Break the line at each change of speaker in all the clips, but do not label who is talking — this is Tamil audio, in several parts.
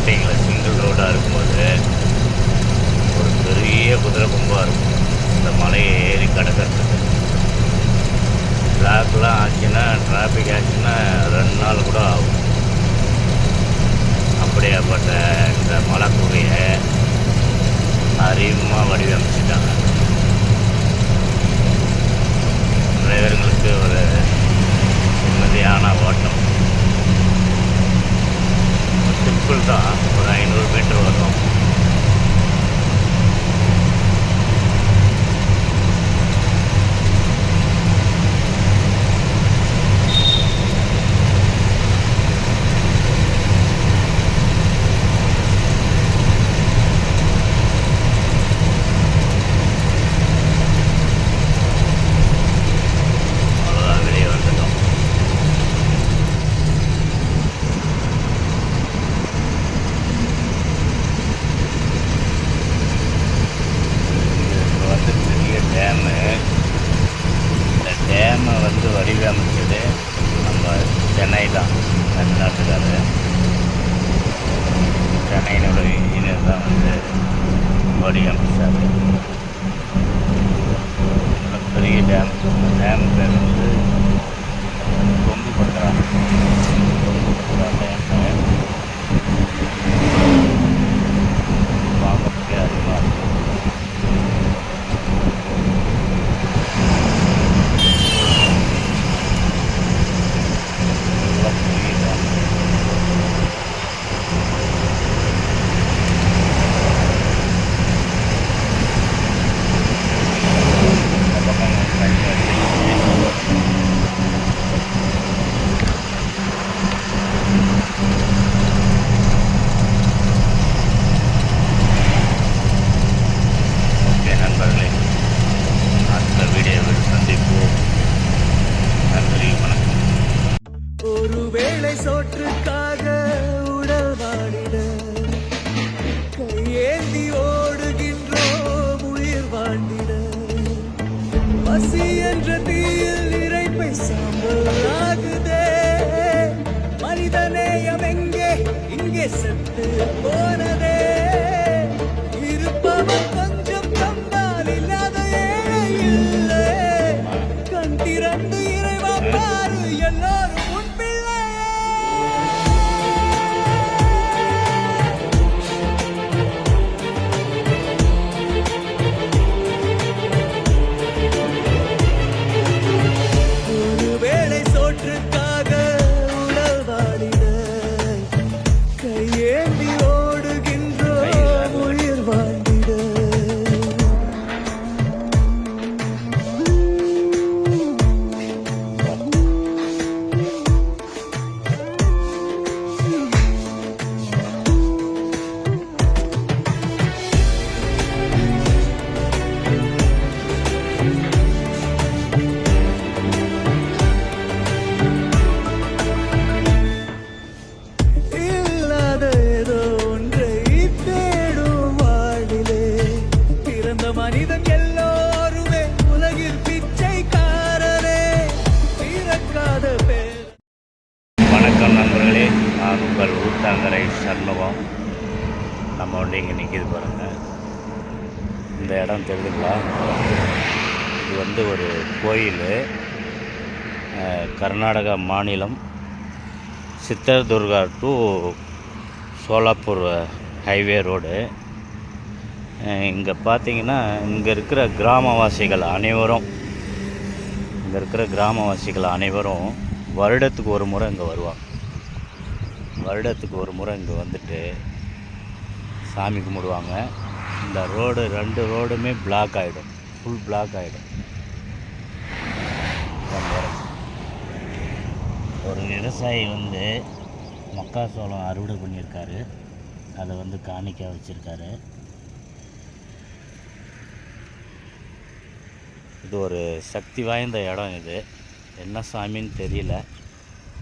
ஸ்டார்டிங்கில் சிங்கிள் ரோடாக இருக்கும்போது ஒரு பெரிய குதிரை கொம்பாக இருக்கும். இந்த மலையை ஏறி கடக்கிறதுக்கு பிளாக்லாம் ஆச்சுன்னா, டிராஃபிக் ஆச்சுன்னா 2 நாள் கூட ஆகும். அப்படியாப்பட்ட இந்த மலை குகையை அறிமுகமாக வடிவமைச்சிட்டாங்க. டிரைவர்களுக்கு ஒரு நிம்மதியான ஓட்டம். சிம்பிள் தான், ஒரு 500 மீட்டர் வரும். டேமை வடிவமைச்சது நம்ம சென்னை தான், தமிழ்நாட்டுக்காரர். சென்னையினோட இன்ஜினியர் தான் வடிவமைச்சார். பெரிய டேம் பேர் கொங்கு பத்ரா டேம். பார்க்கறதுக்கே அதிகமாக இருக்கும்.
சோற்றுக்காக உடல் வாடிட கையேந்தி ஓடுகின்றோம் உயிர் வாழ்ந்திட. பசி என்ற தீயில் இறைப்பை சாம்பல் ஆகுதே. மனிதநேயம் எங்கே இங்கே செத்து போனதே. இருப்பவன் கொஞ்சம் தந்தால் இல்லாத ஏழை இல்லை. கண் திறந்து இறைவா பாரு, எல்லோரும் மனிதன் எல்லோருமே உலகில் பிச்சைக்காரரே. பிறக்காத பேர்.
வணக்கம் நண்பர்களே, நான் உங்கள் ஊத்தாங்கரை சண்முகம். நம்ம வந்து இங்கே நிற்கிது பாருங்கள். இந்த இடம் தெரியுதுங்களா? இது ஒரு கோயில். கர்நாடகா மாநிலம் சித்தர்துர்கா டு சோலாப்பூர் ஹைவே ரோடு. இங்கே பார்த்தீங்கன்னா இங்கே இருக்கிற கிராமவாசிகள் அனைவரும் வருடத்துக்கு ஒரு முறை இங்கே வருவாங்க. வருடத்துக்கு ஒரு முறை இங்கே வந்துட்டு சாமி கும்பிடுவாங்க. இந்த ரோடு 2 ரோடுமே பிளாக் ஆகிடும், ஃபுல் பிளாக் ஆகிடும். ஒரு விவசாயி மக்காசோளம் அறுவடை பண்ணியிருக்காரு. அதை காணிக்கை வச்சுருக்காரு. இது ஒரு சக்தி வாய்ந்த இடம். இது என்ன சாமின்னு தெரியல.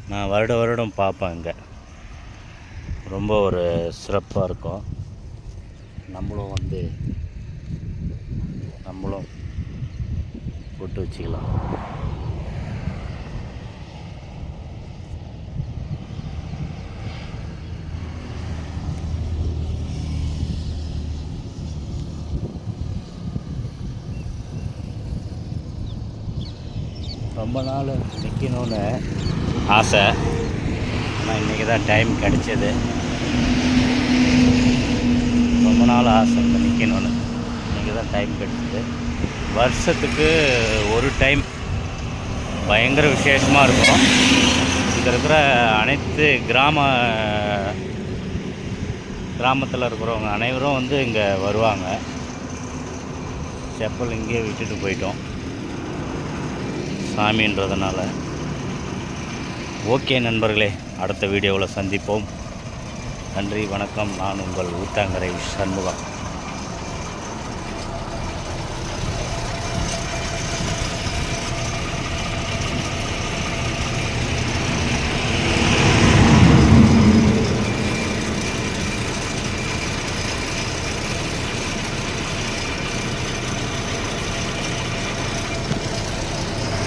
நான் வருடம் பார்ப்பேன். இங்கே ரொம்ப ஒரு சிறப்பாக இருக்கும். நம்மளும் போட்டு வச்சுக்கலாம். ரொம்ப நாள் நிற்கணும்னு ஆசை. ஆனால் இன்றைக்கி தான் டைம் கிடச்சிது. ரொம்ப நாள் ஆசை இங்கே நிற்கணும்னு. இன்றைக்கி தான் டைம் கிடச்சிது. வருஷத்துக்கு ஒரு டைம் பயங்கர விசேஷமாக இருக்கும். இங்கே இருக்கிற அனைத்து கிராமத்தில் இருக்கிறவங்க அனைவரும் வந்து இங்கே வருவாங்க. செப்பல் இங்கேயே விட்டுட்டு போயிட்டோம் சாமின்றதுனால. ஓகே நண்பர்களே, அடுத்த வீடியோவில் சந்திப்போம். நன்றி, வணக்கம். நான் உங்கள் ஊத்தாங்கரை சண்முகம்.